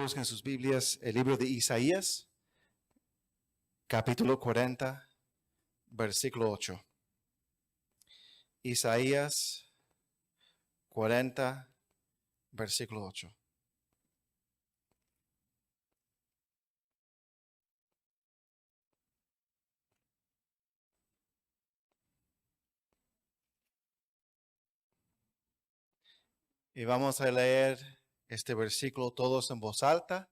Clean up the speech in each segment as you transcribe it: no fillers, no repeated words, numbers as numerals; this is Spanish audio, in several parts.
Busquen sus Biblias, el libro de Isaías, capítulo 40, versículo 8. Isaías 40, versículo 8. Y vamos a leer este versículo todos en voz alta.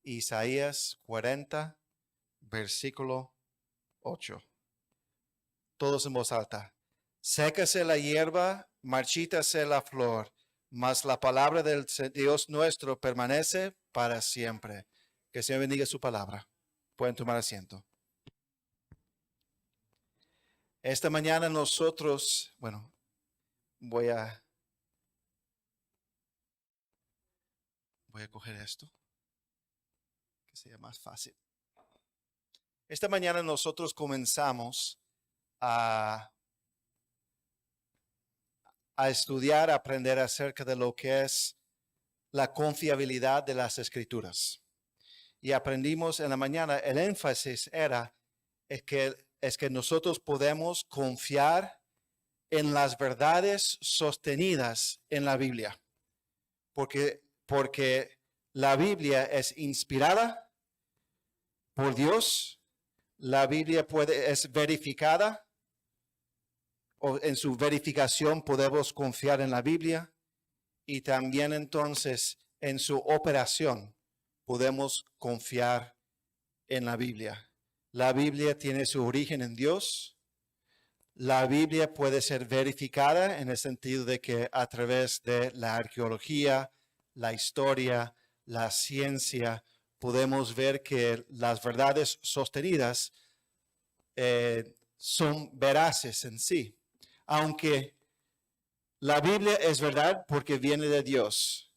Isaías 40, versículo 8. Todos en voz alta. Sécase la hierba, marchítase la flor, mas la palabra del Dios nuestro permanece para siempre. Que el Señor bendiga su palabra. Pueden tomar asiento. Esta mañana nosotros, voy a coger esto, que sea más fácil. Esta mañana nosotros comenzamos a estudiar, a aprender acerca de lo que es la confiabilidad de las Escrituras. Y aprendimos en la mañana, el énfasis es que nosotros podemos confiar en las verdades sostenidas en la Biblia. Porque la Biblia es inspirada por Dios, la Biblia es verificada, o en su verificación podemos confiar en la Biblia, y también entonces en su operación podemos confiar en la Biblia. La Biblia tiene su origen en Dios. La Biblia puede ser verificada en el sentido de que a través de la arqueología, la historia, la ciencia, podemos ver que las verdades sostenidas son veraces en sí. Aunque la Biblia es verdad porque viene de Dios.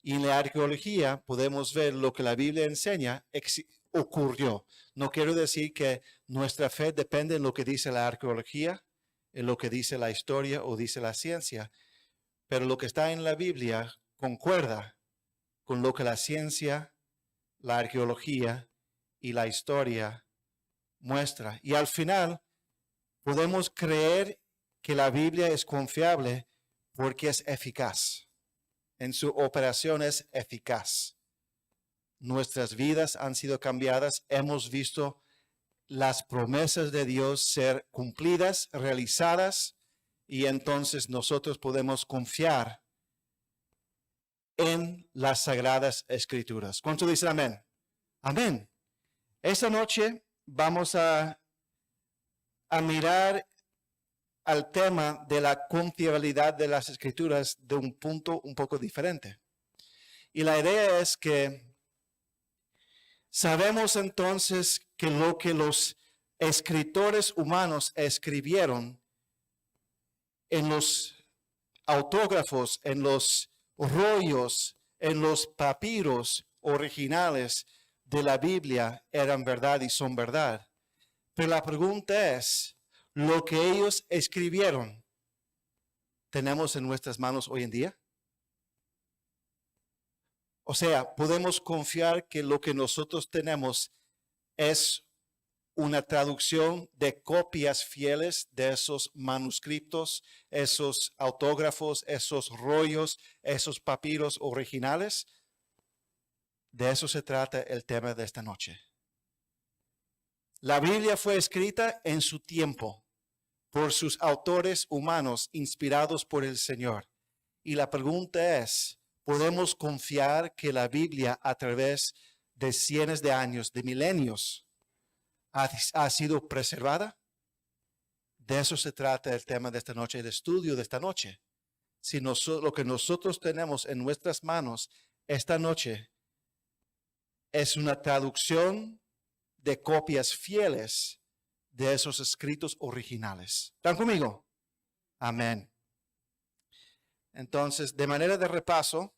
Y en la arqueología podemos ver lo que la Biblia enseña ocurrió. No quiero decir que nuestra fe depende en lo que dice la arqueología, en lo que dice la historia o dice la ciencia, pero lo que está en la Biblia concuerda con lo que la ciencia, la arqueología y la historia muestra. Y al final podemos creer que la Biblia es confiable porque es eficaz. En su operación es eficaz. Nuestras vidas han sido cambiadas. Hemos visto las promesas de Dios ser cumplidas, realizadas, y entonces nosotros podemos confiar en las Sagradas Escrituras. ¿Cuánto dicen amén? Amén. Esta noche vamos a mirar al tema de la confiabilidad de las Escrituras de un punto un poco diferente. Y la idea es que sabemos entonces que lo que los escritores humanos escribieron en los autógrafos, en los rollos, en los papiros originales de la Biblia eran verdad y son verdad. Pero la pregunta es, ¿lo que ellos escribieron tenemos en nuestras manos hoy en día? O sea, podemos confiar que lo que nosotros tenemos es una traducción de copias fieles de esos manuscritos, esos autógrafos, esos rollos, esos papiros originales. De eso se trata el tema de esta noche. La Biblia fue escrita en su tiempo por sus autores humanos inspirados por el Señor. Y la pregunta es, ¿podemos confiar que la Biblia a través de cientos de años, de milenios, ha sido preservada? De eso se trata el tema de esta noche, el estudio de esta noche. Si lo que nosotros tenemos en nuestras manos esta noche es una traducción de copias fieles de esos escritos originales. ¿Están conmigo? Amén. Entonces, de manera de repaso,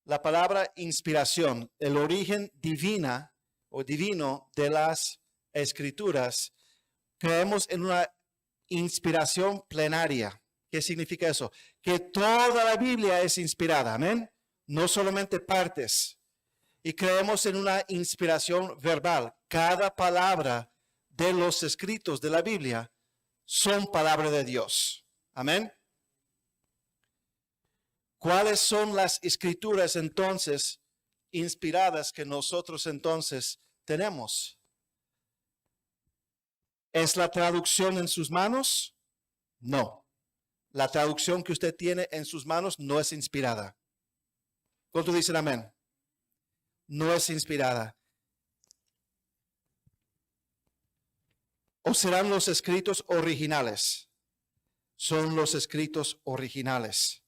la palabra inspiración, el origen divino de las Escrituras, creemos en una inspiración plenaria, ¿Qué significa eso? Que toda la Biblia es inspirada, amén. No solamente partes. Y creemos en una inspiración verbal. Cada palabra de los escritos de la Biblia son palabra de Dios. Amén. ¿Cuáles son las escrituras entonces inspiradas que nosotros entonces tenemos? ¿Es la traducción en sus manos? No. La traducción que usted tiene en sus manos no es inspirada. ¿Cuántos dicen amén? No es inspirada. ¿O serán los escritos originales? Son los escritos originales.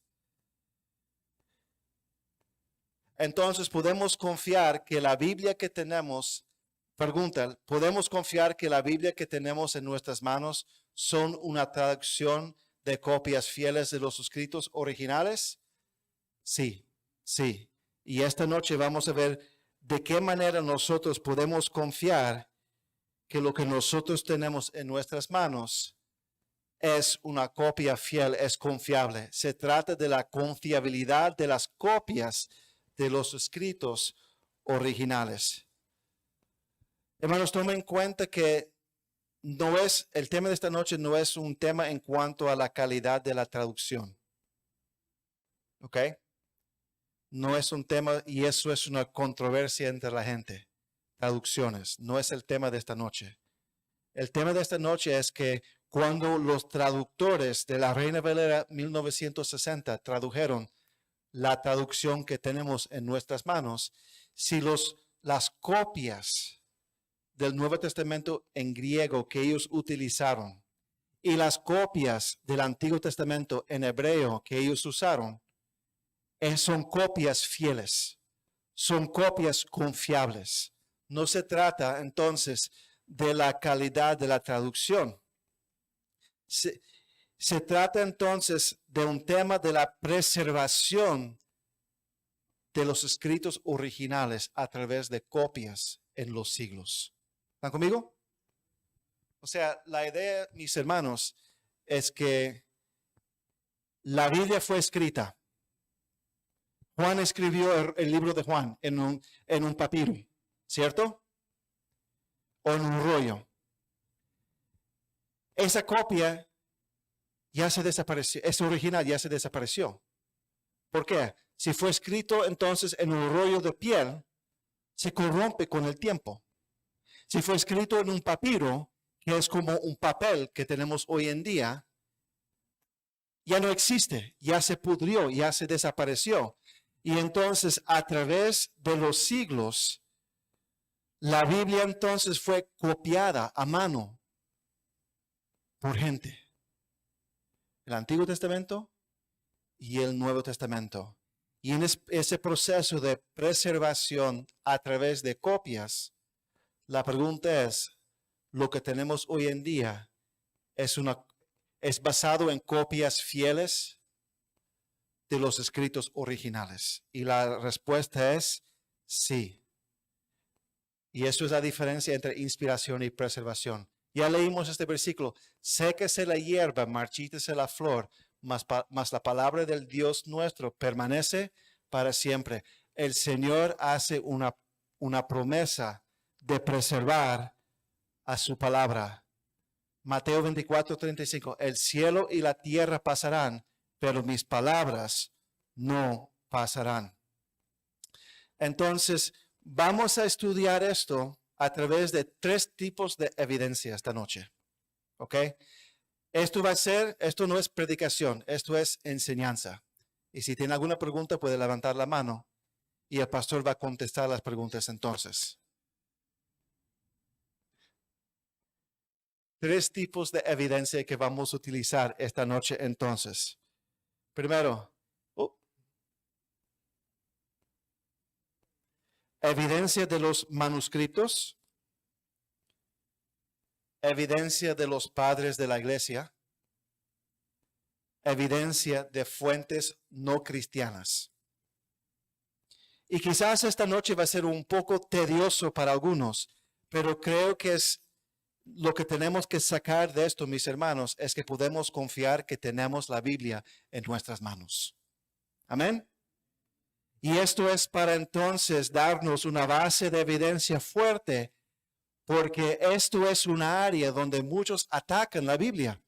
Entonces podemos confiar que la Biblia que tenemos, pregunta, ¿podemos confiar que la Biblia que tenemos en nuestras manos son una traducción de copias fieles de los escritos originales? Sí, sí. Y esta noche vamos a ver de qué manera nosotros podemos confiar que lo que nosotros tenemos en nuestras manos es una copia fiel, es confiable. Se trata de la confiabilidad de las copias de los escritos originales. Hermanos, tomen en cuenta que no es, el tema de esta noche no es un tema en cuanto a la calidad de la traducción. ¿Ok? No es un tema, y eso es una controversia entre la gente. Traducciones, no es el tema de esta noche. El tema de esta noche es que cuando los traductores de la Reina Valera 1960 tradujeron la traducción que tenemos en nuestras manos, si las copias del Nuevo Testamento en griego que ellos utilizaron y las copias del Antiguo Testamento en hebreo que ellos usaron, son copias fieles, son copias confiables. No se trata entonces de la calidad de la traducción. Se trata entonces de un tema de la preservación de los escritos originales a través de copias en los siglos. ¿Están conmigo? O sea, la idea, mis hermanos, es que la Biblia fue escrita. Juan escribió el libro de Juan en un papiro, ¿cierto? O en un rollo. Esa copia ya se desapareció, ese original ya se desapareció. ¿Por qué? Si fue escrito entonces en un rollo de piel, se corrompe con el tiempo. Si fue escrito en un papiro, que es como un papel que tenemos hoy en día, ya no existe, ya se pudrió, ya se desapareció. Y entonces a través de los siglos, la Biblia entonces fue copiada a mano por gente. El Antiguo Testamento y el Nuevo Testamento. Y en ese proceso de preservación a través de copias, la pregunta es, ¿lo que tenemos hoy en día es basado en copias fieles de los escritos originales? Y la respuesta es sí. Y eso es la diferencia entre inspiración y preservación. Ya leímos este versículo, séquese la hierba, marchítese la flor, mas la palabra del Dios nuestro permanece para siempre. El Señor hace una promesa de preservar a su palabra. Mateo 24:35, el cielo y la tierra pasarán, pero mis palabras no pasarán. Entonces, vamos a estudiar esto a través de 3 tipos de evidencia esta noche. ¿Ok? Esto no es predicación, esto es enseñanza. Y si tiene alguna pregunta, puede levantar la mano y el pastor va a contestar las preguntas entonces. 3 tipos de evidencia que vamos a utilizar esta noche entonces. Primero, evidencia de los manuscritos, evidencia de los padres de la iglesia, evidencia de fuentes no cristianas. Y quizás esta noche va a ser un poco tedioso para algunos, pero creo que es lo que tenemos que sacar de esto, mis hermanos, es que podemos confiar que tenemos la Biblia en nuestras manos. Amén. Y esto es para entonces darnos una base de evidencia fuerte, porque esto es una área donde muchos atacan la Biblia.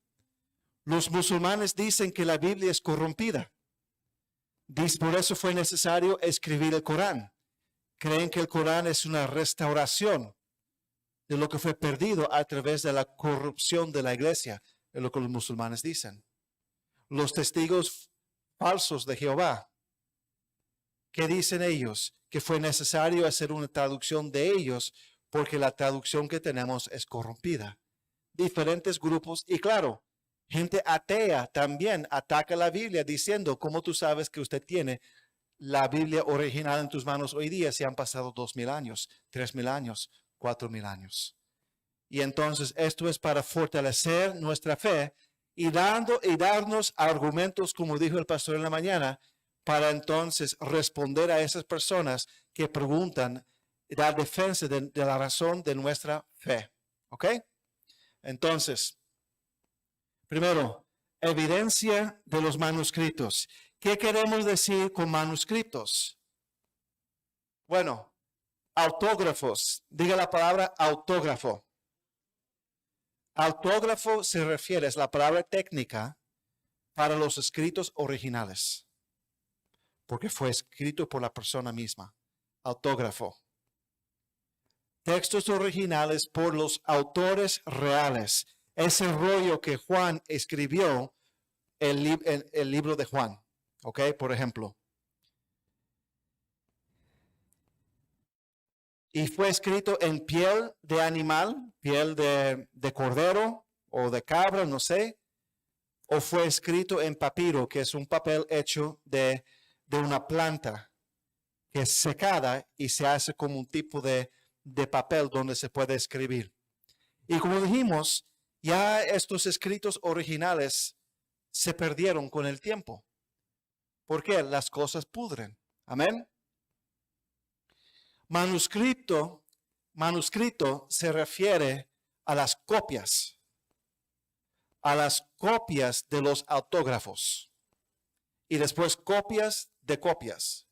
Los musulmanes dicen que la Biblia es corrompida. Por eso fue necesario escribir el Corán. Creen que el Corán es una restauración de lo que fue perdido a través de la corrupción de la iglesia, es lo que los musulmanes dicen. Los testigos falsos de Jehová, ¿qué dicen ellos? Que fue necesario hacer una traducción de ellos porque la traducción que tenemos es corrompida. Diferentes grupos y claro, gente atea también ataca la Biblia diciendo, ¿cómo tú sabes que usted tiene la Biblia original en tus manos hoy día si han pasado 2000 años, 3000 años, 4000 años? Y entonces esto es para fortalecer nuestra fe y darnos argumentos, como dijo el pastor en la mañana, para entonces responder a esas personas que preguntan, dar defensa de la razón de nuestra fe. ¿Ok? Entonces, primero, evidencia de los manuscritos. ¿Qué queremos decir con manuscritos? Bueno, autógrafos. Diga la palabra autógrafo. Autógrafo se refiere, es la palabra técnica para los escritos originales, porque fue escrito por la persona misma. Autógrafo. Textos originales por los autores reales. Ese rollo que Juan escribió, el libro de Juan, ¿ok? Por ejemplo. Y fue escrito en piel de animal, piel de cordero o de cabra, no sé. O fue escrito en papiro, que es un papel hecho de una planta que es secada y se hace como un tipo de papel donde se puede escribir. Y como dijimos, ya estos escritos originales se perdieron con el tiempo. ¿Por qué? Las cosas pudren. Amén. Manuscrito se refiere a las copias de los autógrafos. Y después copias de copias.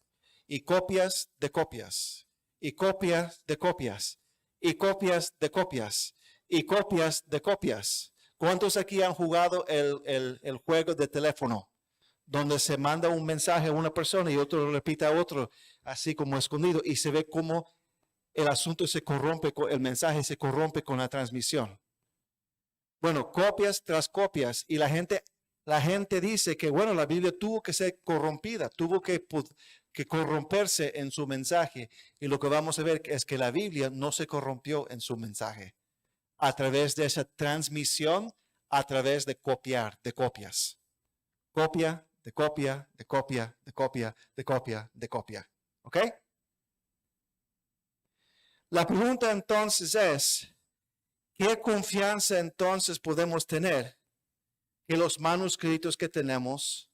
Y copias de copias. Y copias de copias. Y copias de copias. Y copias de copias. ¿Cuántos aquí han jugado el juego de teléfono? Donde se manda un mensaje a una persona y otro lo repite a otro, así como escondido, y se ve cómo el asunto se corrompe, el mensaje se corrompe con la transmisión. Bueno, copias tras copias, y la gente dice que, bueno, la Biblia tuvo que ser corrompida, tuvo que corromperse en su mensaje, y lo que vamos a ver es que la Biblia no se corrompió en su mensaje, a través de esa transmisión, a través de copiar, de copias. Copia, de copia, de copia, de copia, de copia, de copia. ¿Ok? La pregunta entonces es, ¿qué confianza entonces podemos tener que los manuscritos que tenemos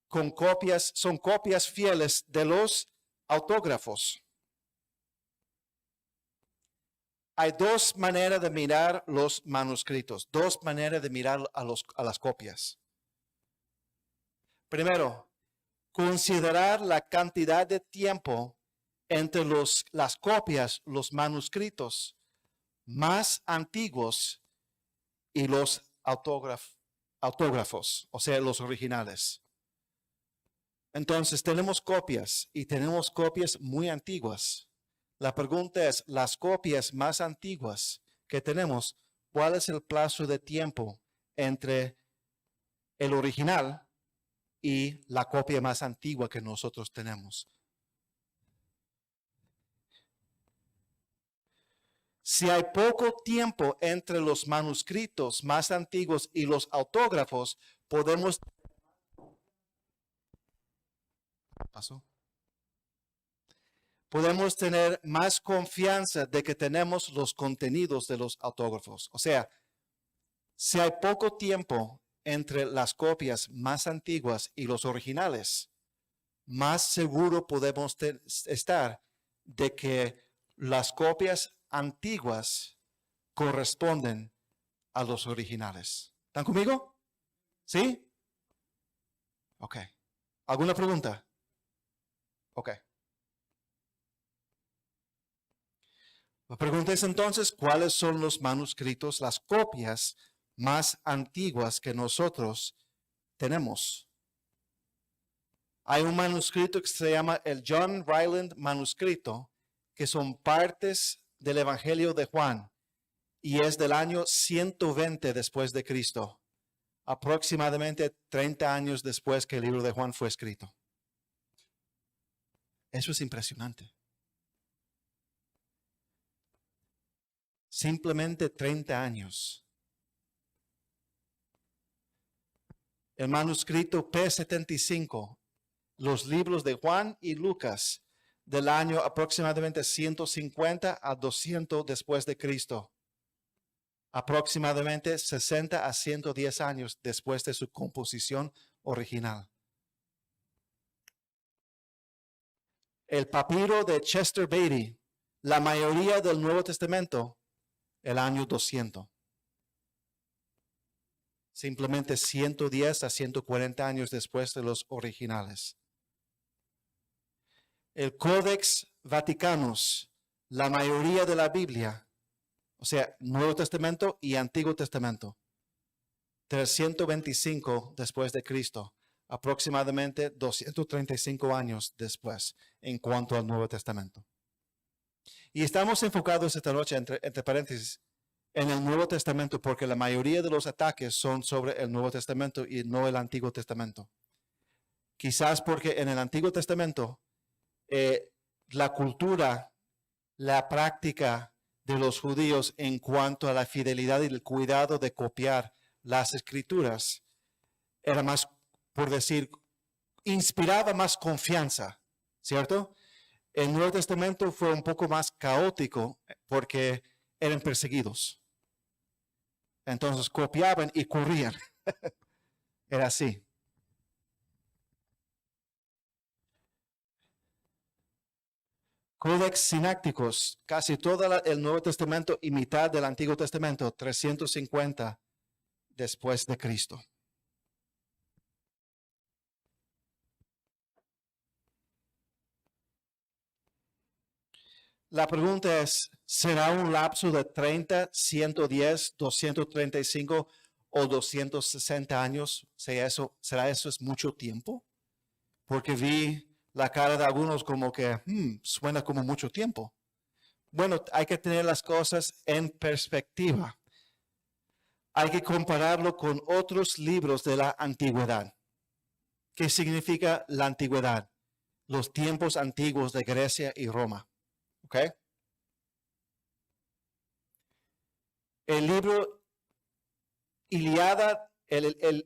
son copias fieles de los autógrafos? Hay dos maneras de mirar los manuscritos, dos maneras de mirar a las copias. Primero, considerar la cantidad de tiempo entre las copias, los manuscritos más antiguos y los autógrafos, o sea, los originales. Entonces, tenemos copias y tenemos copias muy antiguas. La pregunta es, las copias más antiguas que tenemos, ¿cuál es el plazo de tiempo entre el original y la copia más antigua que nosotros tenemos? Si hay poco tiempo entre los manuscritos más antiguos y los autógrafos, podemos... ¿Pasó? Podemos tener más confianza de que tenemos los contenidos de los autógrafos. O sea, si hay poco tiempo entre las copias más antiguas y los originales, más seguro podemos estar de que las copias antiguas corresponden a los originales. ¿Están conmigo? ¿Sí? Ok. ¿Alguna pregunta? Ok. La pregunta es entonces, ¿cuáles son los manuscritos, las copias más antiguas que nosotros tenemos? Hay un manuscrito que se llama el John Ryland manuscrito, que son partes del Evangelio de Juan, y es del año 120 después de Cristo, aproximadamente 30 años después que el libro de Juan fue escrito. Eso es impresionante. Simplemente 30 años. El manuscrito P75, los libros de Juan y Lucas, del año aproximadamente 150 a 200 después de Cristo. Aproximadamente 60 a 110 años después de su composición original. El papiro de Chester Beatty, la mayoría del Nuevo Testamento, el año 200. Simplemente 110 a 140 años después de los originales. El Codex Vaticanus, la mayoría de la Biblia, o sea, Nuevo Testamento y Antiguo Testamento, 325 después de Cristo, aproximadamente 235 años después en cuanto al Nuevo Testamento. Y estamos enfocados esta noche, entre paréntesis, en el Nuevo Testamento porque la mayoría de los ataques son sobre el Nuevo Testamento y no el Antiguo Testamento. Quizás porque en el Antiguo Testamento la cultura, la práctica de los judíos en cuanto a la fidelidad y el cuidado de copiar las escrituras era más, por decir, inspiraba más confianza, ¿cierto? El Nuevo Testamento fue un poco más caótico porque eran perseguidos. Entonces copiaban y corrían. Era así. Codex Sinácticos, casi todo el Nuevo Testamento y mitad del Antiguo Testamento, 350 después de Cristo. La pregunta es, ¿será un lapso de 30, 110, 235 o 260 años? ¿Será eso es mucho tiempo? Porque vi la cara de algunos como que suena como mucho tiempo. Bueno, hay que tener las cosas en perspectiva. Hay que compararlo con otros libros de la antigüedad. ¿Qué significa la antigüedad? Los tiempos antiguos de Grecia y Roma. ¿Ok? El libro Iliada,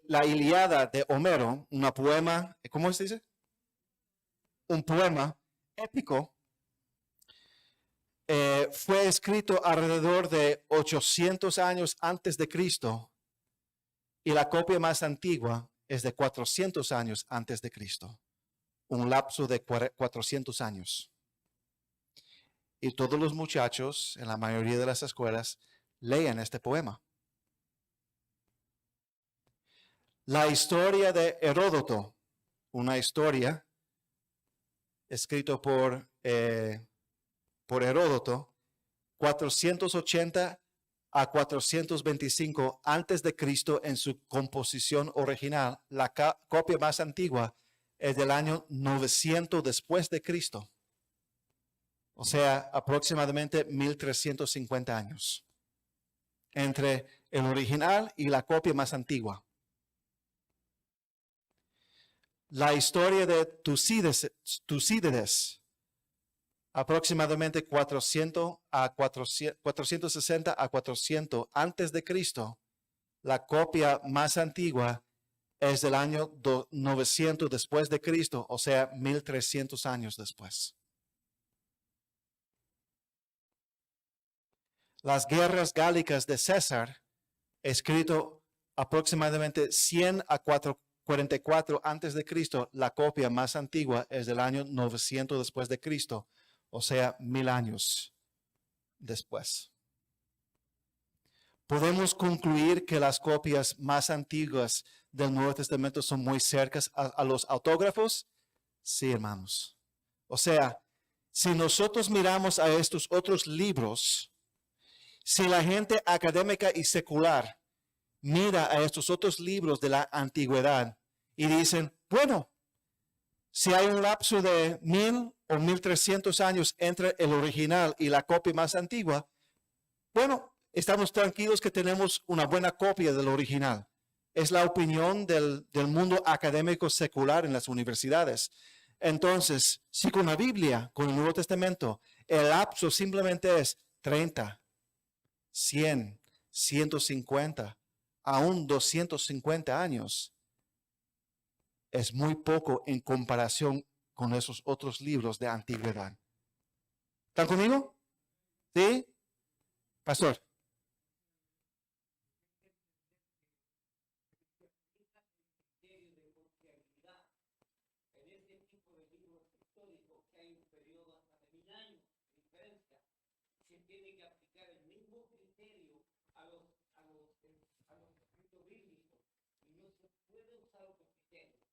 la Iliada de Homero, un poema, ¿cómo se dice? Un poema épico, fue escrito alrededor de 800 años antes de Cristo y la copia más antigua es de 400 años antes de Cristo, un lapso de 400 años. Y todos los muchachos en la mayoría de las escuelas leen este poema. La historia de Heródoto, una historia escrita por Heródoto, 480 a 425 antes de Cristo en su composición original. La copia más antigua es del año 900 después de Cristo. O sea, aproximadamente 1350 años entre el original y la copia más antigua. La historia de Tucídides, aproximadamente 460 a 400 antes de Cristo. La copia más antigua es del año 900 después de Cristo, o sea, 1300 años después. Las guerras gálicas de César, escrito aproximadamente 100 a 44 antes de Cristo, la copia más antigua es del año 900 después de Cristo, o sea, 1000 años después. ¿Podemos concluir que las copias más antiguas del Nuevo Testamento son muy cercanas a los autógrafos? Sí, hermanos. O sea, si nosotros miramos a estos otros libros, si la gente académica y secular mira a estos otros libros de la antigüedad y dicen, bueno, si hay un lapso de 1000 o 1300 años entre el original y la copia más antigua, bueno, estamos tranquilos que tenemos una buena copia del original. Es la opinión del mundo académico secular en las universidades. Entonces, si con la Biblia, con el Nuevo Testamento, el lapso simplemente es 30, 100, 150, aún 250 años, es muy poco en comparación con esos otros libros de antigüedad. ¿Están conmigo? ¿Sí? Pastor.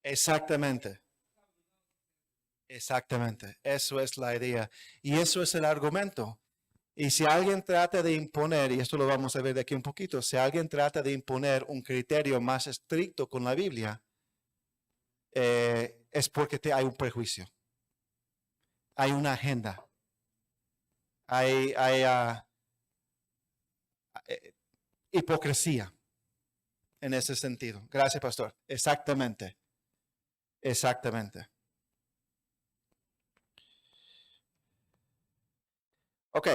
Exactamente. Exactamente. Eso es la idea. Y eso es el argumento. Y si alguien trata de imponer, y esto lo vamos a ver de aquí un poquito, si alguien trata de imponer un criterio más estricto con la Biblia, es porque hay un prejuicio, hay una agenda, hay hipocresía en ese sentido. Gracias, pastor. Exactamente, exactamente. Ok.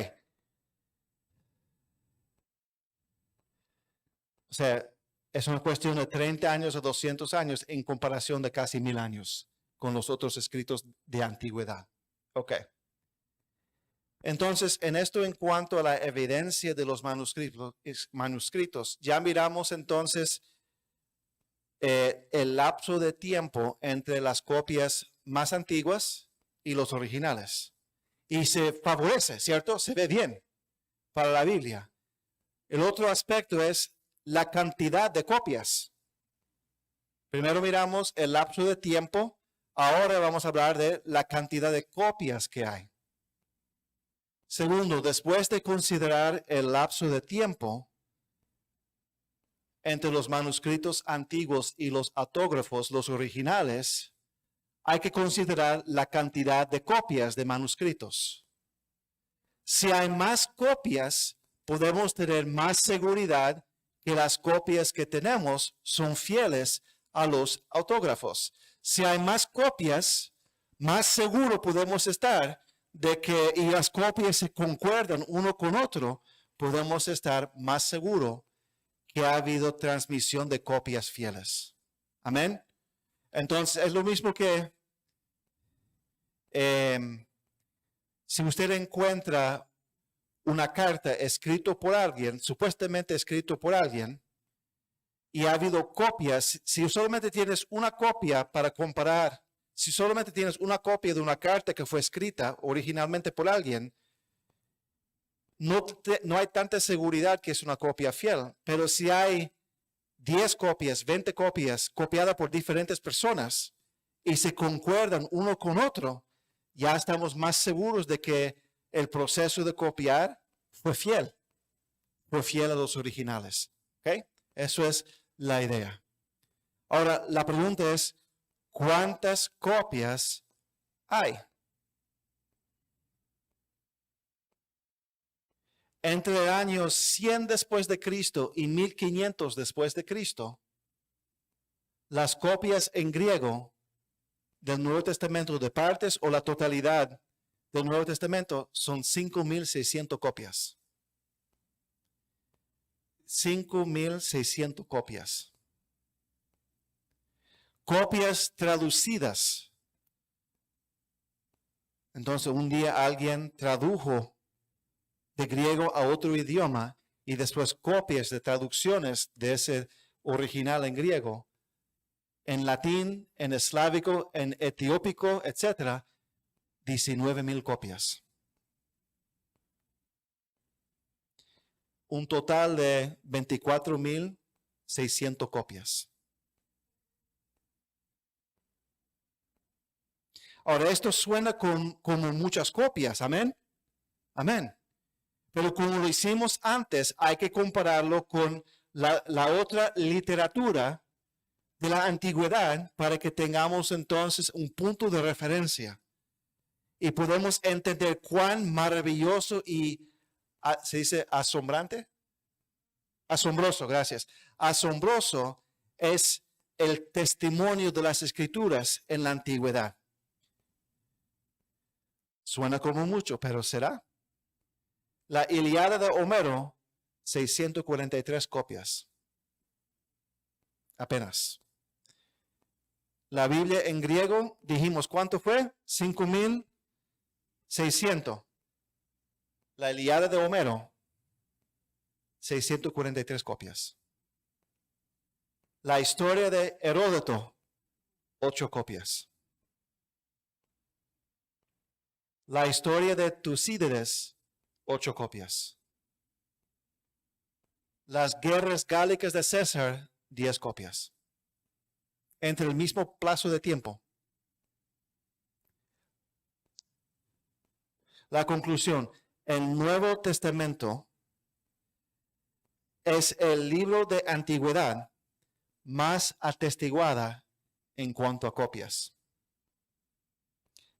O sea, es una cuestión de 30 años o 200 años en comparación de casi 1000 años con los otros escritos de antigüedad. Ok. Entonces, en esto en cuanto a la evidencia de los manuscritos, ya miramos entonces el lapso de tiempo entre las copias más antiguas y los originales. Y se favorece, ¿cierto? Se ve bien para la Biblia. El otro aspecto es la cantidad de copias. Primero miramos el lapso de tiempo, ahora vamos a hablar de la cantidad de copias que hay. Segundo, después de considerar el lapso de tiempo entre los manuscritos antiguos y los autógrafos, los originales, hay que considerar la cantidad de copias de manuscritos. Si hay más copias, podemos tener más seguridad que las copias que tenemos son fieles a los autógrafos. Si hay más copias, más seguro podemos estar de que y las copias se concuerdan uno con otro, podemos estar más seguro que ha habido transmisión de copias fieles. Amén. Entonces es lo mismo que si usted encuentra una carta escrita por alguien, supuestamente escrito por alguien, y ha habido copias, si solamente tienes una copia para comparar, si solamente tienes una copia de una carta que fue escrita originalmente por alguien, no hay tanta seguridad que es una copia fiel, pero si hay 10 copias, 20 copias copiadas por diferentes personas y se concuerdan uno con otro, ya estamos más seguros de que el proceso de copiar fue fiel a los originales. ¿Okay? Eso es la idea. Ahora, la pregunta es, ¿cuántas copias hay? Entre el año 100 después de Cristo y 1500 después de Cristo, las copias en griego del Nuevo Testamento de partes o la totalidad del Nuevo Testamento son 5600 copias. 5600 copias. Copias traducidas. Entonces, un día alguien tradujo de griego a otro idioma y después copias de traducciones de ese original en griego, en latín, en eslávico, en etiópico, etc., 19,000 copias. un total de 24,600 copias. Ahora, esto suena como muchas copias, amén. Amén. Pero como lo hicimos antes, hay que compararlo con la otra literatura de la antigüedad para que tengamos entonces un punto de referencia y podemos entender cuán maravilloso y, ¿se dice asombrante? Asombroso, gracias. Asombroso es el testimonio de las escrituras en la antigüedad. Suena como mucho, pero será. La Ilíada de Homero, 643 copias. Apenas. La Biblia en griego, dijimos, ¿cuánto fue? 5,600. La Ilíada de Homero, 643 copias. La historia de Heródoto, 8 copias. La historia de Tucídides, 8 copias. Las guerras gálicas de César, 10 copias. Entre el mismo plazo de tiempo. La conclusión, el Nuevo Testamento es el libro de antigüedad más atestiguada en cuanto a copias.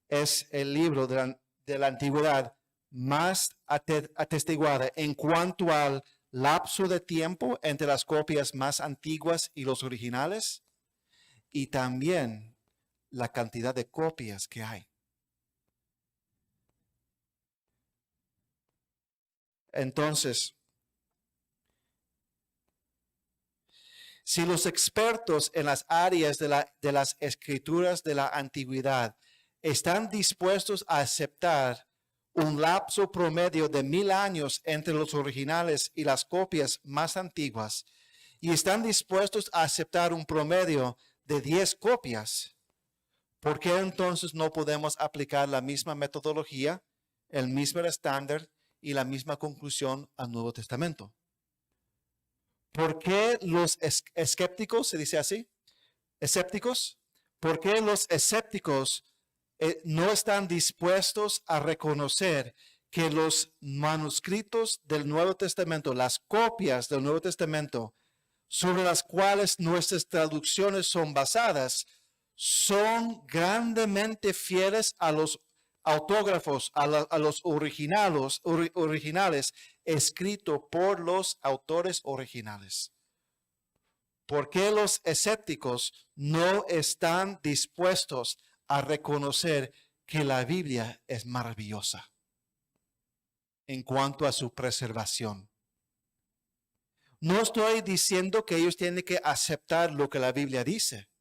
Es el libro de la antigüedad más atestiguada en cuanto al lapso de tiempo entre las copias más antiguas y los originales, y también la cantidad de copias que hay. Entonces, si los expertos en las áreas de las escrituras de la antigüedad están dispuestos a aceptar un lapso promedio de 1000 años entre los originales y las copias más antiguas, y están dispuestos a aceptar un promedio de 10 copias, ¿por qué entonces no podemos aplicar la misma metodología, el mismo estándar y la misma conclusión al Nuevo Testamento? ¿Por qué los escépticos, se dice así? ¿Escépticos? ¿Por qué los escépticos no están dispuestos a reconocer que los manuscritos del Nuevo Testamento, las copias del Nuevo Testamento, sobre las cuales nuestras traducciones son basadas, son grandemente fieles a los autógrafos, a los originales escritos por los autores originales? ¿Por qué los escépticos no están dispuestos a reconocer que la Biblia es maravillosa en cuanto a su preservación? No estoy diciendo que ellos tienen que aceptar lo que la Biblia dice,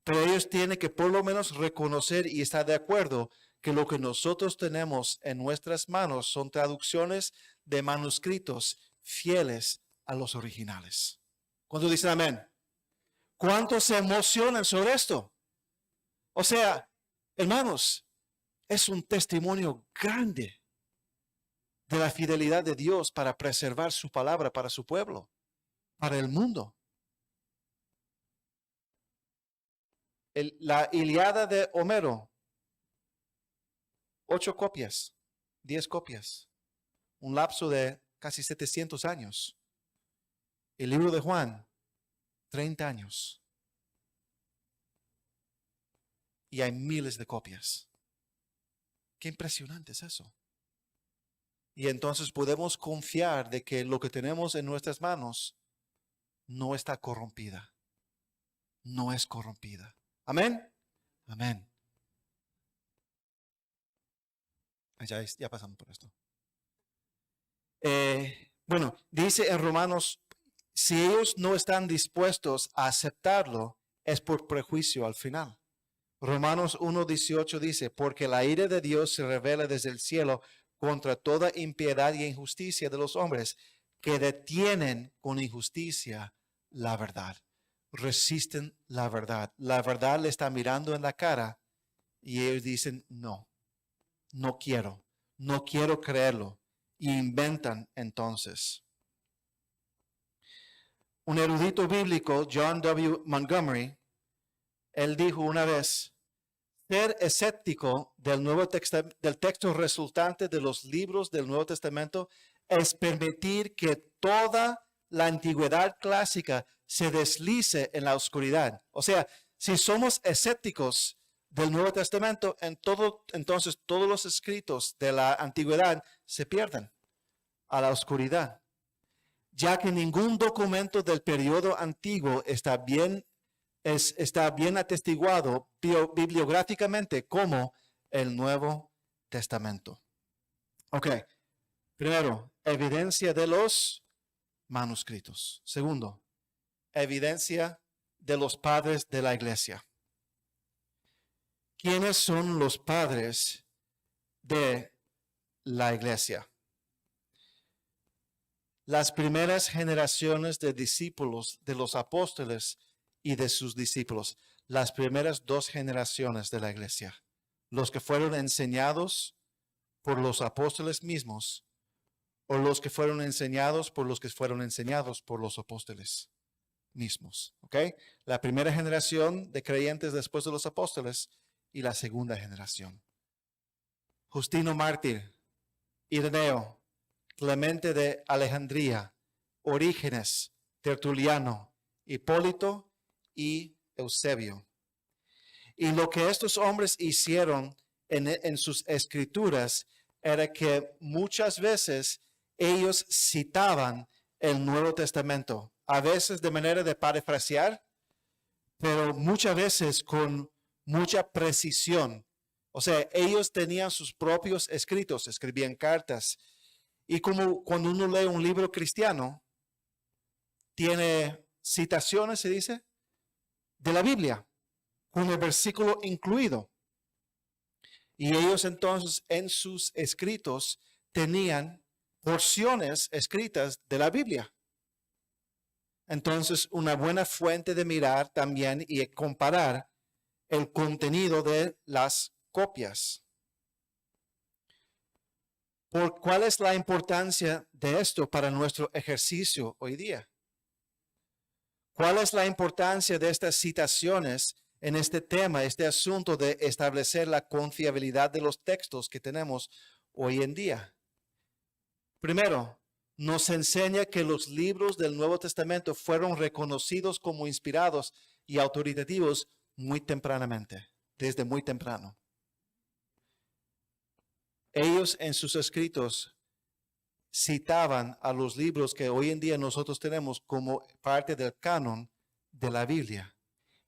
pero ellos tienen que por lo menos reconocer y estar de acuerdo que lo que nosotros tenemos en nuestras manos son traducciones de manuscritos fieles a los originales. ¿Cuántos dicen amén? ¿Cuántos se emocionan sobre esto? O sea, hermanos, es un testimonio grande de la fidelidad de Dios para preservar su palabra para su pueblo, para el mundo. La Ilíada de Homero, 8 copias, 10 copias, un lapso de casi 700 años. El libro de Juan, 30 años. Y hay miles de copias. Qué impresionante es eso. Y entonces podemos confiar de que lo que tenemos en nuestras manos no está corrompida. No es corrompida. Amén. Amén. Ya pasamos por esto. Bueno, dice en Romanos, si ellos no están dispuestos a aceptarlo, es por prejuicio al final. Romanos 1:18 dice, porque la ira de Dios se revela desde el cielo contra toda impiedad y injusticia de los hombres que detienen con injusticia la verdad. Resisten la verdad. La verdad le está mirando en la cara y ellos dicen, no quiero creerlo. y inventan entonces. Un erudito bíblico, John W. Montgomery, él dijo una vez, ser escéptico del texto resultante de los libros del Nuevo Testamento es permitir que toda la antigüedad clásica se deslice en la oscuridad. O sea, si somos escépticos del Nuevo Testamento, entonces todos los escritos de la antigüedad se pierden a la oscuridad, ya que ningún documento del periodo antiguo está bien atestiguado bibliográficamente como el Nuevo Testamento. Ok, primero, evidencia de los manuscritos. Segundo, evidencia de los padres de la iglesia. ¿Quiénes son los padres de la iglesia? Las primeras generaciones de discípulos de los apóstoles y de sus discípulos, las primeras 2 generaciones de la iglesia, los que fueron enseñados por los apóstoles mismos o los que fueron enseñados por los que fueron enseñados por los apóstoles mismos. ¿Ok? La primera generación de creyentes después de los apóstoles y la segunda generación. Justino Mártir, Ireneo, Clemente de Alejandría, Orígenes, Tertuliano, Hipólito y Eusebio. Y lo que estos hombres hicieron en sus escrituras era que muchas veces ellos citaban el Nuevo Testamento, a veces de manera de parafrasear, pero muchas veces con mucha precisión. O sea, ellos tenían sus propios escritos, escribían cartas. Y como cuando uno lee un libro cristiano, tiene citaciones, se dice, de la Biblia, con el versículo incluido. Y ellos entonces en sus escritos tenían porciones escritas de la Biblia. Entonces, una buena fuente de mirar también y comparar el contenido de las copias. ¿Cuál es la importancia de esto para nuestro ejercicio hoy día? ¿Cuál es la importancia de estas citaciones en este tema, este asunto de establecer la confiabilidad de los textos que tenemos hoy en día? Primero, nos enseña que los libros del Nuevo Testamento fueron reconocidos como inspirados y autoritativos muy tempranamente, desde muy temprano. Ellos en sus escritos citaban a los libros que hoy en día nosotros tenemos como parte del canon de la Biblia.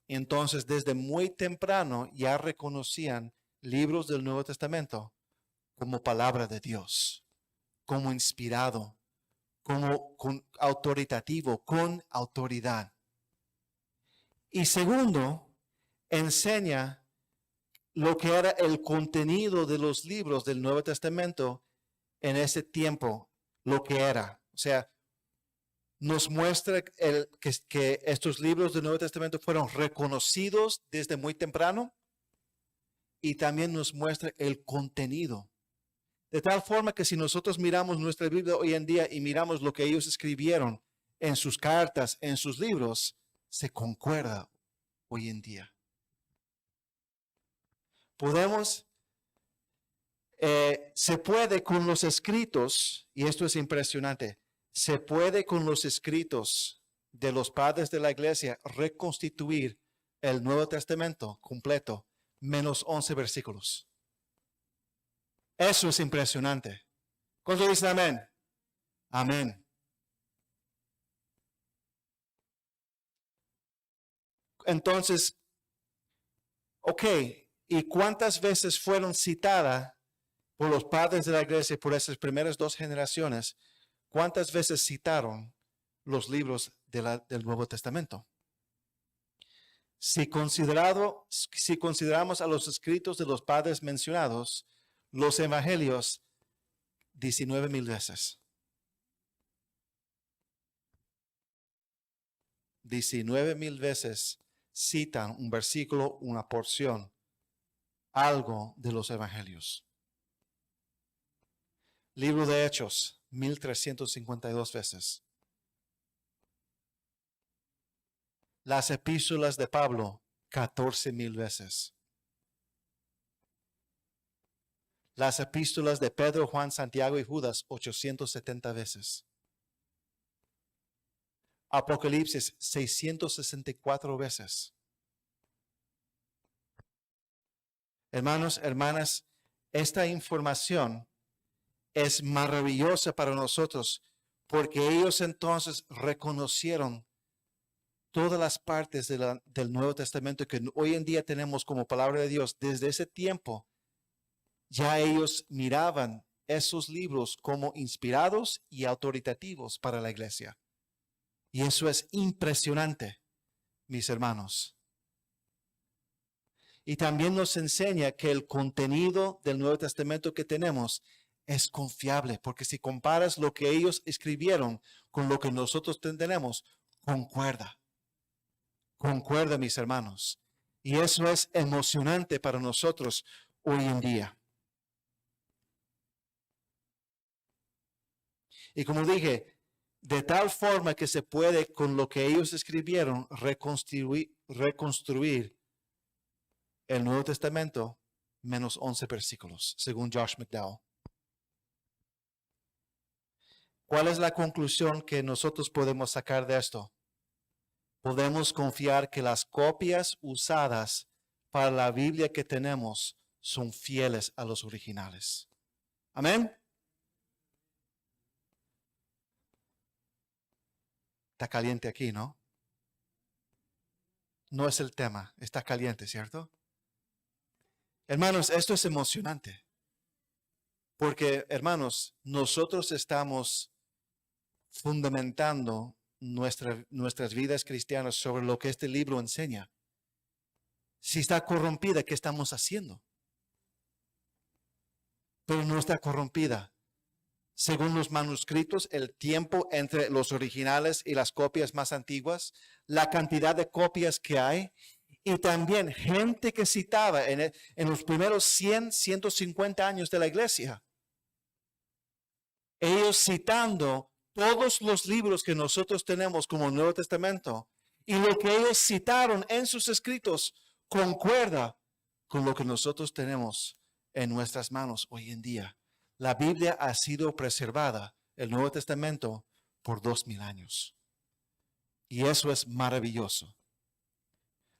Entonces, desde muy temprano ya reconocían libros del Nuevo Testamento como palabra de Dios, como inspirado, como autoritativo, con autoridad. Y segundo, enseña lo que era el contenido de los libros del Nuevo Testamento en ese tiempo, lo que era. O sea, nos muestra que estos libros del Nuevo Testamento fueron reconocidos desde muy temprano y también nos muestra el contenido. De tal forma que si nosotros miramos nuestra Biblia hoy en día y miramos lo que ellos escribieron en sus cartas, en sus libros, se concuerda hoy en día. Se puede con los escritos, y esto es impresionante, se puede con los escritos de los padres de la iglesia reconstituir el Nuevo Testamento completo, menos 11 versículos. Eso es impresionante. ¿Cuántos dicen amén? Amén. Entonces, ok, ¿y cuántas veces fueron citadas por los padres de la iglesia por esas primeras 2 generaciones? ¿Cuántas veces citaron los libros del Nuevo Testamento? Si consideramos a los escritos de los padres mencionados, los evangelios, 19,000 veces. 19,000 veces citan un versículo, una porción, algo de los evangelios. Libro de Hechos, 1352 veces. Las epístolas de Pablo, 14,000 veces. Las epístolas de Pedro, Juan, Santiago y Judas, 870 veces. Apocalipsis, 664 veces. Hermanos, hermanas, esta información es maravillosa para nosotros porque ellos entonces reconocieron todas las partes del Nuevo Testamento que hoy en día tenemos como palabra de Dios. Desde ese tiempo, ya ellos miraban esos libros como inspirados y autoritativos para la iglesia. Y eso es impresionante, mis hermanos. Y también nos enseña que el contenido del Nuevo Testamento que tenemos es confiable, porque si comparas lo que ellos escribieron con lo que nosotros tenemos, concuerda. Concuerda, mis hermanos. Y eso es emocionante para nosotros hoy en día. Y como dije, de tal forma que se puede, con lo que ellos escribieron, reconstruir el Nuevo Testamento, menos 11 versículos, según Josh McDowell. ¿Cuál es la conclusión que nosotros podemos sacar de esto? Podemos confiar que las copias usadas para la Biblia que tenemos son fieles a los originales. Amén. Está caliente aquí, ¿no? No es el tema, está caliente, ¿cierto? Hermanos, esto es emocionante. Porque, hermanos, nosotros estamos fundamentando nuestras vidas cristianas sobre lo que este libro enseña. Si está corrompida, ¿qué estamos haciendo? Pero no está corrompida. Según los manuscritos, el tiempo entre los originales y las copias más antiguas, la cantidad de copias que hay, y también gente que citaba en los primeros 100, 150 años de la iglesia. Ellos citando todos los libros que nosotros tenemos como el Nuevo Testamento, y lo que ellos citaron en sus escritos concuerda con lo que nosotros tenemos en nuestras manos hoy en día. La Biblia ha sido preservada, el Nuevo Testamento, por 2000 años. Y eso es maravilloso.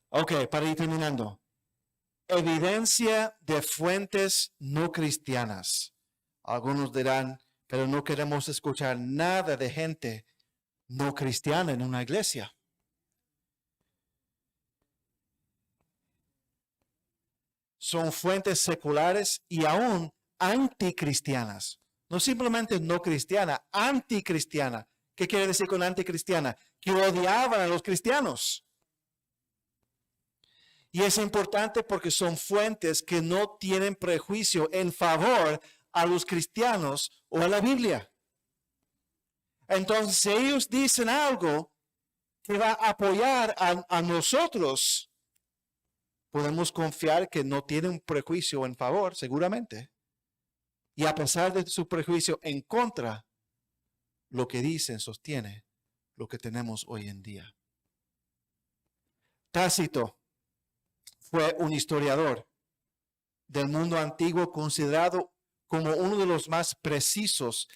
Ok, para ir terminando. Evidencia de fuentes no cristianas. Algunos dirán, pero no queremos escuchar nada de gente no cristiana en una iglesia. Son fuentes seculares y aún anticristianas. No simplemente no cristiana, anticristiana. ¿Qué quiere decir con anticristiana? Que odiaban a los cristianos. Y es importante porque son fuentes que no tienen prejuicio en favor a los cristianos o a la Biblia. Entonces, si ellos dicen algo que va a apoyar a nosotros, podemos confiar que no tienen prejuicio en favor, seguramente. Y a pesar de su prejuicio en contra, lo que dicen sostiene lo que tenemos hoy en día. Tácito fue un historiador del mundo antiguo considerado como uno de los más precisos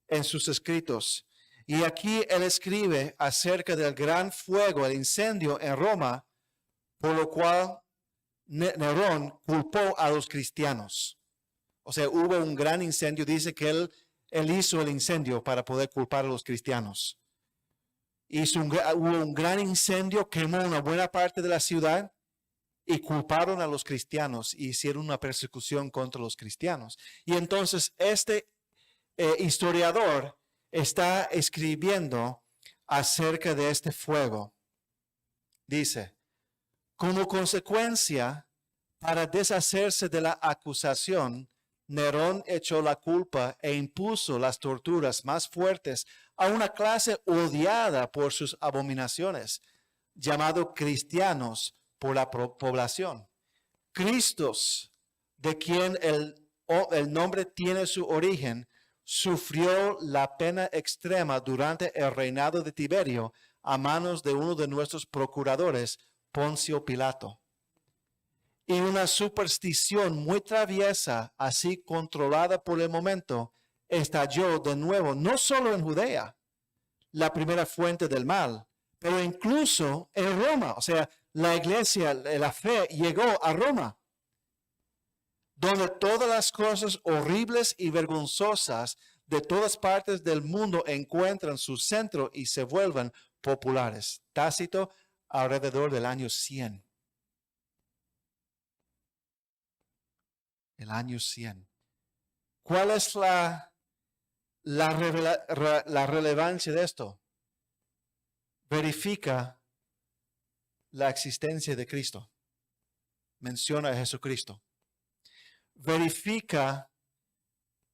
en sus escritos. Y aquí él escribe acerca del gran fuego, el incendio en Roma, por lo cual Nerón culpó a los cristianos. O sea, hubo un gran incendio. Dice que él hizo el incendio para poder culpar a los cristianos. Hubo un gran incendio, quemó una buena parte de la ciudad y culparon a los cristianos y hicieron una persecución contra los cristianos. Y entonces este historiador está escribiendo acerca de este fuego. Dice, como consecuencia, para deshacerse de la acusación, Nerón echó la culpa e impuso las torturas más fuertes a una clase odiada por sus abominaciones, llamado cristianos por la población. Cristos, de quien el nombre tiene su origen, sufrió la pena extrema durante el reinado de Tiberio a manos de uno de nuestros procuradores, Poncio Pilato. Y una superstición muy traviesa, así controlada por el momento, estalló de nuevo, no solo en Judea, la primera fuente del mal, pero incluso en Roma. O sea, la iglesia, la fe llegó a Roma, donde todas las cosas horribles y vergonzosas de todas partes del mundo encuentran su centro y se vuelven populares. Tácito, alrededor del año 100. El año 100. ¿Cuál es la relevancia de esto? Verifica la existencia de Cristo. Menciona a Jesucristo. Verifica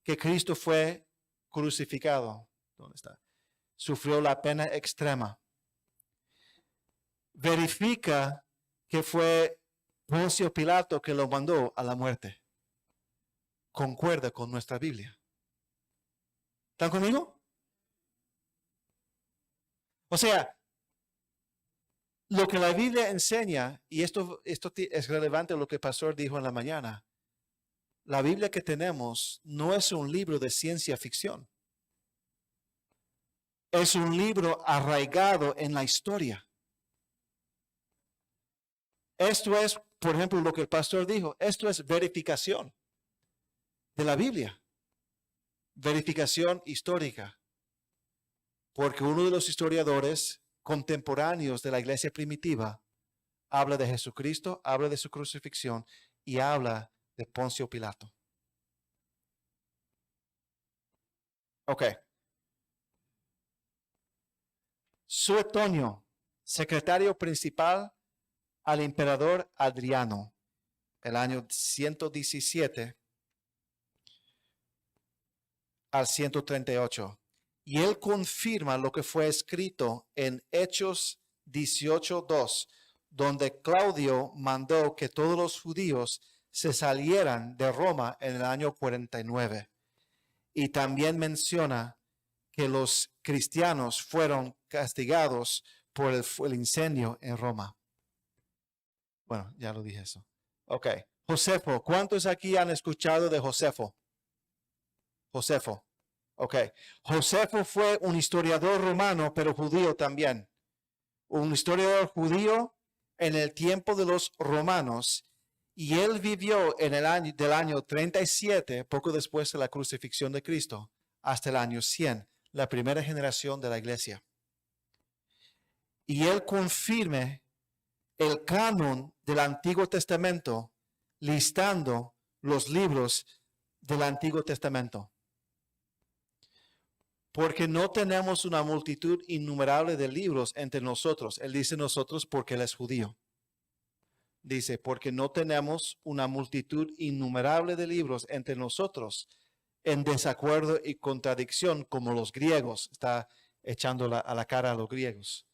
que Cristo fue crucificado. ¿Dónde está? Sufrió la pena extrema. Verifica que fue Poncio Pilato que lo mandó a la muerte. Concuerda con nuestra Biblia. ¿Están conmigo? O sea, lo que la Biblia enseña, y esto es relevante a lo que el pastor dijo en la mañana, la Biblia que tenemos no es un libro de ciencia ficción. Es un libro arraigado en la historia. Esto es, por ejemplo, lo que el pastor dijo, esto es verificación de la Biblia. Verificación histórica. Porque uno de los historiadores contemporáneos de la iglesia primitiva habla de Jesucristo, habla de su crucifixión y habla de Poncio Pilato. Ok. Suetonio, secretario principal al emperador Adriano, el año 117 al 138. Y él confirma lo que fue escrito en Hechos 18:2, donde Claudio mandó que todos los judíos se salieran de Roma en el año 49. Y también menciona que los cristianos fueron castigados por el incendio en Roma. Bueno, ya lo dije eso. Ok. Josefo, ¿cuántos aquí han escuchado de Josefo? Josefo. Ok. Josefo fue un historiador romano, pero judío también. Un historiador judío en el tiempo de los romanos. Y él vivió en el año 37, poco después de la crucifixión de Cristo, hasta el año 100, la primera generación de la iglesia. Y él confirma el canon del Antiguo Testamento, listando los libros del Antiguo Testamento. Porque no tenemos una multitud innumerable de libros entre nosotros. Él dice nosotros porque él es judío. Dice, porque no tenemos una multitud innumerable de libros entre nosotros en desacuerdo y contradicción como los griegos. Está echando a la cara a los griegos.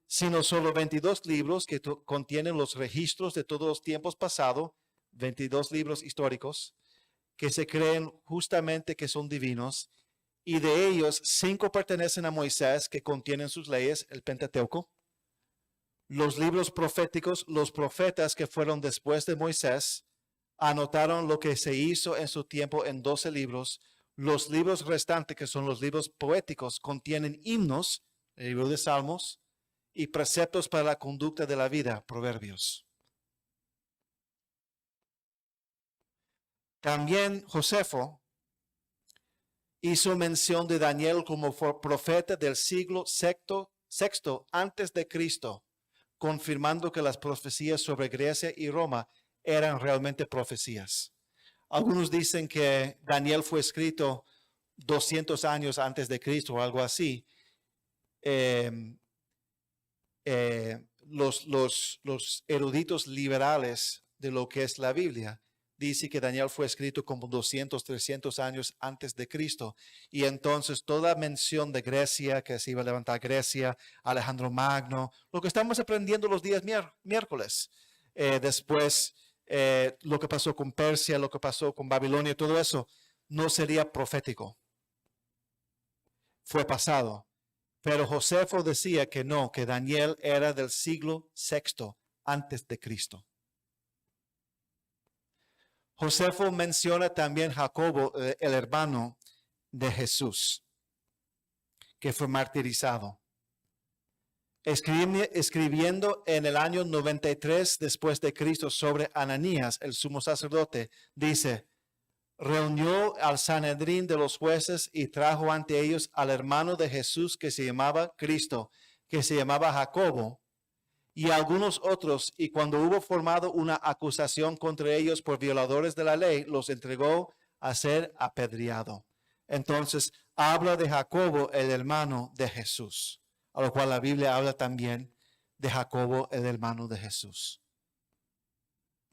Sino solo 22 libros que contienen los registros de todos los tiempos pasados, 22 libros históricos, que se creen justamente que son divinos, y de ellos 5 pertenecen a Moisés, que contienen sus leyes, el Pentateuco. Los libros proféticos, los profetas que fueron después de Moisés, anotaron lo que se hizo en su tiempo en 12 libros. Los libros restantes, que son los libros poéticos, contienen himnos, el libro de Salmos, y preceptos para la conducta de la vida, Proverbios. También Josefo hizo mención de Daniel como profeta del siglo sexto antes de Cristo, confirmando que las profecías sobre Grecia y Roma eran realmente profecías. Algunos dicen que Daniel fue escrito 200 años antes de Cristo o algo así. Los eruditos liberales de lo que es la Biblia dice que Daniel fue escrito como 200, 300 años antes de Cristo. Y entonces toda mención de Grecia, que se iba a levantar Grecia, Alejandro Magno, lo que estamos aprendiendo los días miércoles. Después, lo que pasó con Persia, lo que pasó con Babilonia, todo eso no sería profético. fue pasado. Pero Josefo decía que no, que Daniel era del siglo VI antes de Cristo. Josefo menciona también Jacobo, el hermano de Jesús, que fue martirizado. Escribiendo en el año 93 después de Cristo sobre Ananías, el sumo sacerdote, dice, reunió al Sanedrín de los jueces y trajo ante ellos al hermano de Jesús que se llamaba Cristo, que se llamaba Jacobo, y algunos otros, y cuando hubo formado una acusación contra ellos por violadores de la ley, los entregó a ser apedreado. Entonces habla de Jacobo, el hermano de Jesús, a lo cual la Biblia habla también de Jacobo, el hermano de Jesús.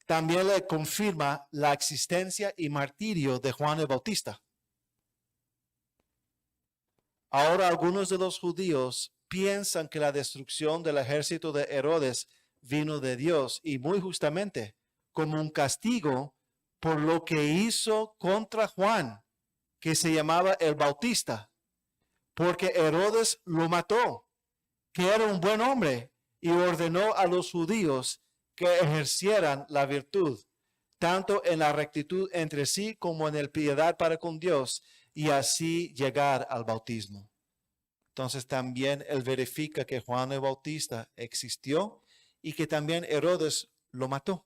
También le confirma la existencia y martirio de Juan el Bautista. Ahora algunos de los judíos piensan que la destrucción del ejército de Herodes vino de Dios y muy justamente como un castigo por lo que hizo contra Juan, que se llamaba el Bautista, porque Herodes lo mató, que era un buen hombre, y ordenó a los judíos que ejercieran la virtud, tanto en la rectitud entre sí como en la piedad para con Dios, y así llegar al bautismo. Entonces también él verifica que Juan el Bautista existió y que también Herodes lo mató.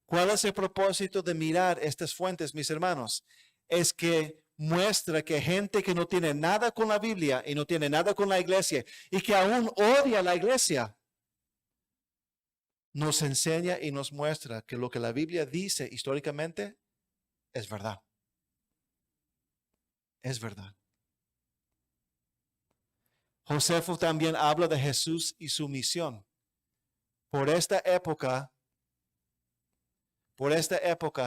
¿Cuál es el propósito de mirar estas fuentes, mis hermanos? Es que muestra que gente que no tiene nada con la Biblia y no tiene nada con la iglesia y que aún odia la iglesia, nos enseña y nos muestra que lo que la Biblia dice históricamente es verdad. Es verdad. Josefo también habla de Jesús y su misión. Por esta época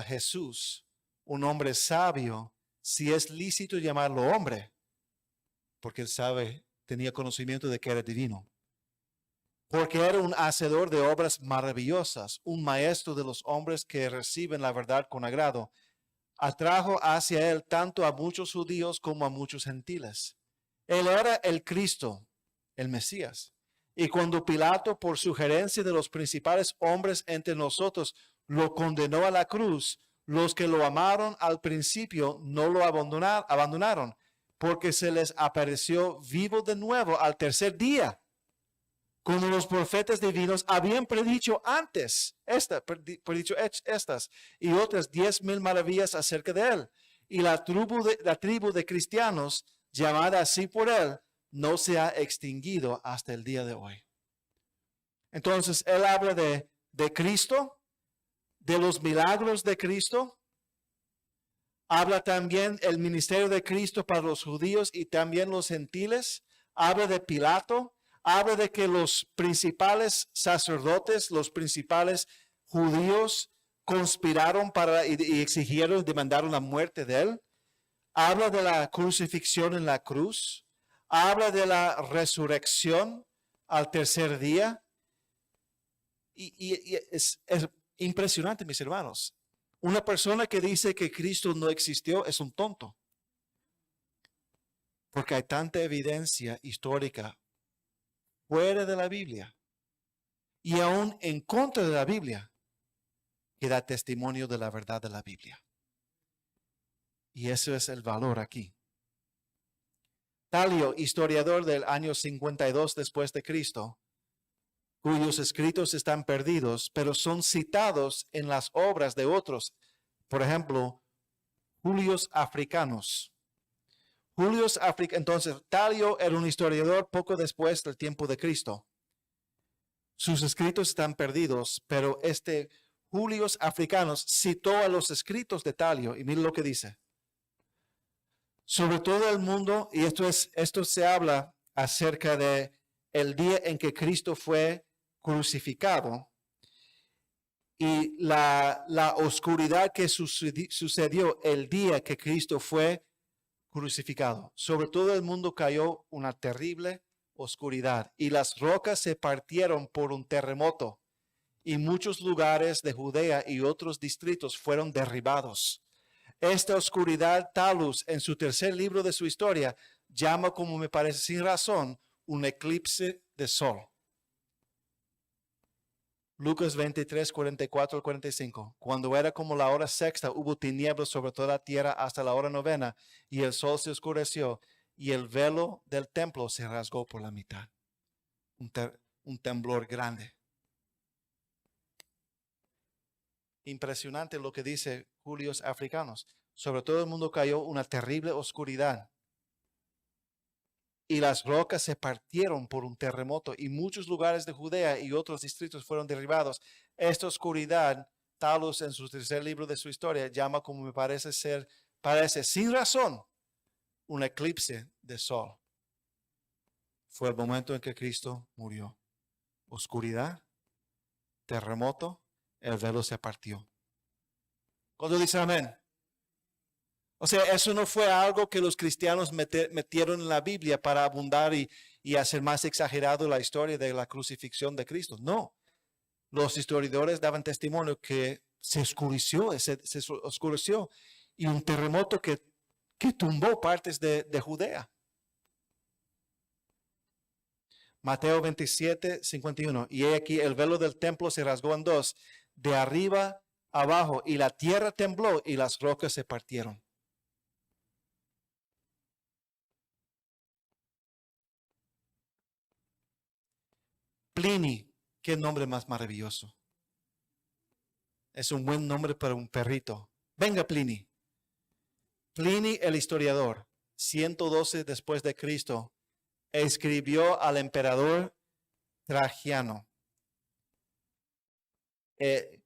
Jesús, un hombre sabio, si es lícito llamarlo hombre, porque él tenía conocimiento de que era divino. Porque era un hacedor de obras maravillosas, un maestro de los hombres que reciben la verdad con agrado. Atrajo hacia él tanto a muchos judíos como a muchos gentiles. Él era el Cristo, el Mesías. Y cuando Pilato, por sugerencia de los principales hombres entre nosotros, lo condenó a la cruz, los que lo amaron al principio no lo abandonaron, porque se les apareció vivo de nuevo al tercer día, como los profetas divinos habían predicho antes, estas y otras 10,000 maravillas acerca de él. Y la tribu de cristianos, llamada así por él, no se ha extinguido hasta el día de hoy. Entonces, él habla de Cristo, de los milagros de Cristo. Habla también el ministerio de Cristo para los judíos y también los gentiles. Habla de Pilato. Habla de que los principales sacerdotes, los principales judíos conspiraron y exigieron, demandaron la muerte de él. Habla de la crucifixión en la cruz. Habla de la resurrección al tercer día. Y es impresionante, mis hermanos. Una persona que dice que Cristo no existió es un tonto. Porque hay tanta evidencia histórica fuera de la Biblia y aún en contra de la Biblia que da testimonio de la verdad de la Biblia. Y eso es el valor aquí. Talio, historiador del año 52 después de Cristo, cuyos escritos están perdidos, pero son citados en las obras de otros. Por ejemplo, Julius Africanus. Entonces, Talio era un historiador poco después del tiempo de Cristo. Sus escritos están perdidos, pero Julius Africanus citó a los escritos de Talio y mire lo que dice. Sobre todo el mundo, y esto se habla acerca de el día en que Cristo fue crucificado y la oscuridad que sucedió el día que Cristo fue crucificado. Sobre todo el mundo cayó una terrible oscuridad y las rocas se partieron por un terremoto y muchos lugares de Judea y otros distritos fueron derribados. esta oscuridad, Talus, en su tercer libro de su historia, llama, como me parece sin razón, un eclipse de sol. Lucas 23, 44 al 45. Cuando era como la hora sexta, hubo tinieblas sobre toda la tierra hasta la hora novena, y el sol se oscureció, y el velo del templo se rasgó por la mitad. Un temblor grande. Impresionante lo que dice Julios Africanos. Sobre todo el mundo cayó una terrible oscuridad. Y las rocas se partieron por un terremoto y muchos lugares de Judea y otros distritos fueron derribados. Esta oscuridad, Talus en su tercer libro de su historia llama, como me parece sin razón, un eclipse de sol. Fue el momento en que Cristo murió. Oscuridad, terremoto, el velo se partió. ¿Cuándo dice amén? O sea, eso no fue algo que los cristianos metieron en la Biblia para abundar y hacer más exagerado la historia de la crucifixión de Cristo. No, los historiadores daban testimonio que se oscureció y un terremoto que tumbó partes de Judea. Mateo 27, 51. Y he aquí el velo del templo se rasgó en dos, de arriba abajo, y la tierra tembló y las rocas se partieron. Pliny, qué nombre más maravilloso. Es un buen nombre para un perrito. Venga, Pliny. Pliny el historiador, 112 después de Cristo, escribió al emperador Trajano. En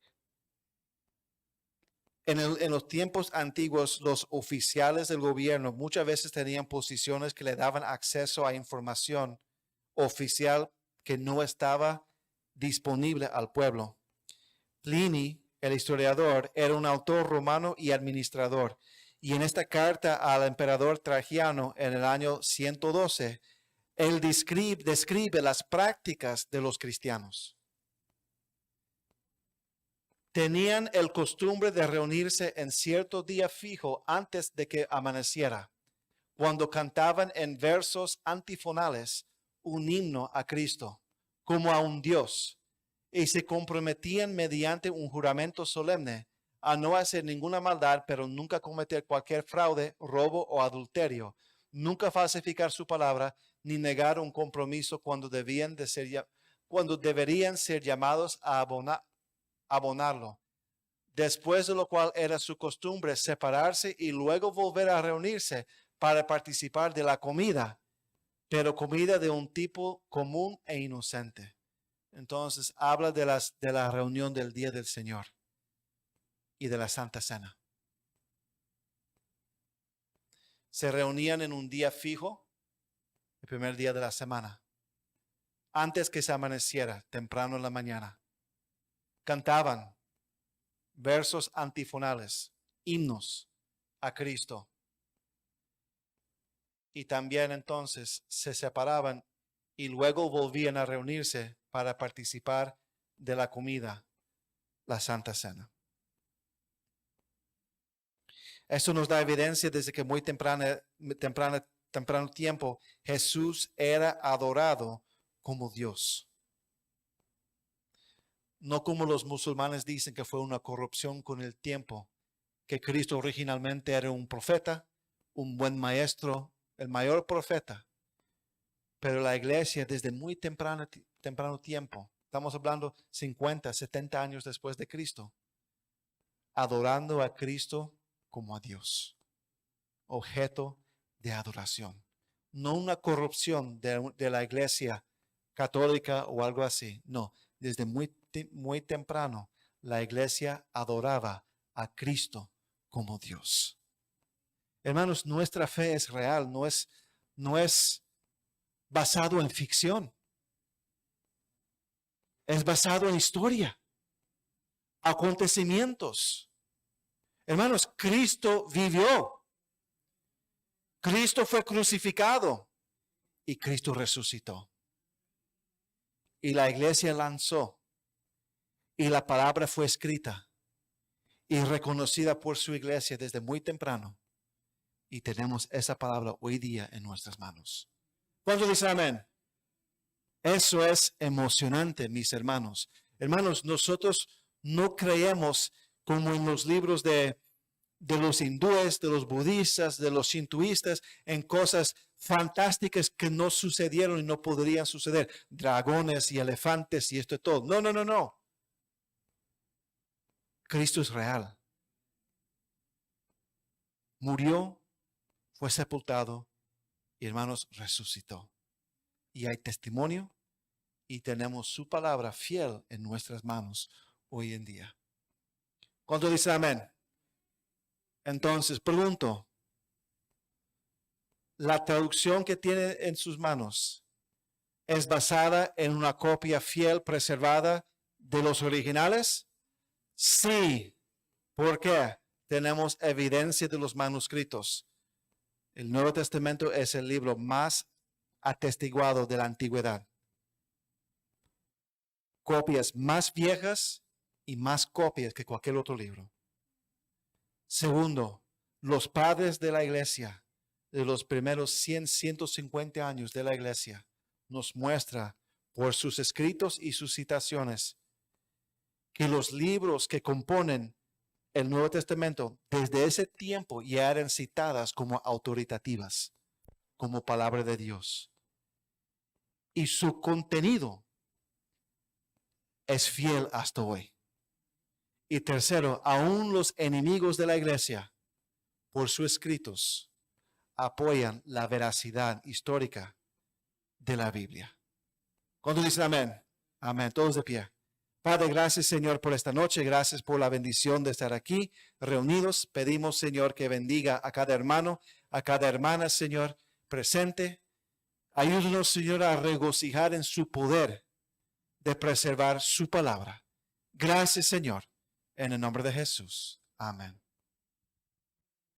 los tiempos antiguos, los oficiales del gobierno muchas veces tenían posiciones que le daban acceso a información oficial que no estaba disponible al pueblo. Pliny, el historiador, era un autor romano y administrador. Y en esta carta al emperador Trajano en el año 112, él describe las prácticas de los cristianos. Tenían el costumbre de reunirse en cierto día fijo antes de que amaneciera, cuando cantaban en versos antifonales un himno a Cristo, como a un Dios, y se comprometían mediante un juramento solemne a no hacer ninguna maldad, pero nunca cometer cualquier fraude, robo o adulterio, nunca falsificar su palabra, ni negar un compromiso cuando deberían ser llamados a abonarlo. Después de lo cual era su costumbre separarse y luego volver a reunirse para participar de la comida, pero comida de un tipo común e inocente. Entonces habla de la reunión del día del Señor y de la Santa Cena. Se reunían en un día fijo, el primer día de la semana, antes que se amaneciera, temprano en la mañana. Cantaban versos antifonales, himnos a Cristo. Y también entonces se separaban y luego volvían a reunirse para participar de la comida, la Santa Cena. Esto nos da evidencia desde que muy temprano tiempo Jesús era adorado como Dios. No como los musulmanes dicen que fue una corrupción con el tiempo, que Cristo originalmente era un profeta, un buen maestro, el mayor profeta. Pero la iglesia desde muy temprano tiempo, estamos hablando 50, 70 años después de Cristo, adorando a Cristo como a Dios, objeto de adoración. No una corrupción de la iglesia católica o algo así, no, desde muy temprano la iglesia adoraba a Cristo como Dios. Hermanos, nuestra fe es real, no es basado en ficción. Es basado en historia, acontecimientos. Hermanos, Cristo vivió. Cristo fue crucificado y Cristo resucitó. Y la iglesia lanzó y la palabra fue escrita. y reconocida por su iglesia desde muy temprano. Y tenemos esa palabra hoy día en nuestras manos. ¿Cuántos dicen amén? Eso es emocionante, mis hermanos. Hermanos, nosotros no creemos como en los libros de los hindúes, de los budistas, de los hinduistas, en cosas fantásticas que no sucedieron y no podrían suceder. Dragones y elefantes y esto y todo. No, no, no, no. Cristo es real. Murió, fue sepultado y, hermanos, resucitó. Y hay testimonio y tenemos su palabra fiel en nuestras manos hoy en día. ¿Cuánto dice amén? Entonces, pregunto, ¿la traducción que tiene en sus manos es basada en una copia fiel, preservada de los originales? Sí. ¿Por qué? Tenemos evidencia de los manuscritos. El Nuevo Testamento es el libro más atestiguado de la antigüedad. Copias más viejas y más copias que cualquier otro libro. Segundo, los padres de la iglesia, de los primeros 150 años de la iglesia, nos muestra por sus escritos y sus citaciones que los libros que componen el Nuevo Testamento desde ese tiempo ya eran citadas como autoritativas, como palabra de Dios. Y su contenido es fiel hasta hoy. Y tercero, aún los enemigos de la iglesia, por sus escritos, apoyan la veracidad histórica de la Biblia. ¿Cuándo dicen amén? Amén. Todos de pie. Padre, gracias, Señor, por esta noche. Gracias por la bendición de estar aquí reunidos. Pedimos, Señor, que bendiga a cada hermano, a cada hermana, Señor, presente. Ayúdanos, Señor, a regocijar en su poder de preservar su palabra. Gracias, Señor, en el nombre de Jesús. Amén.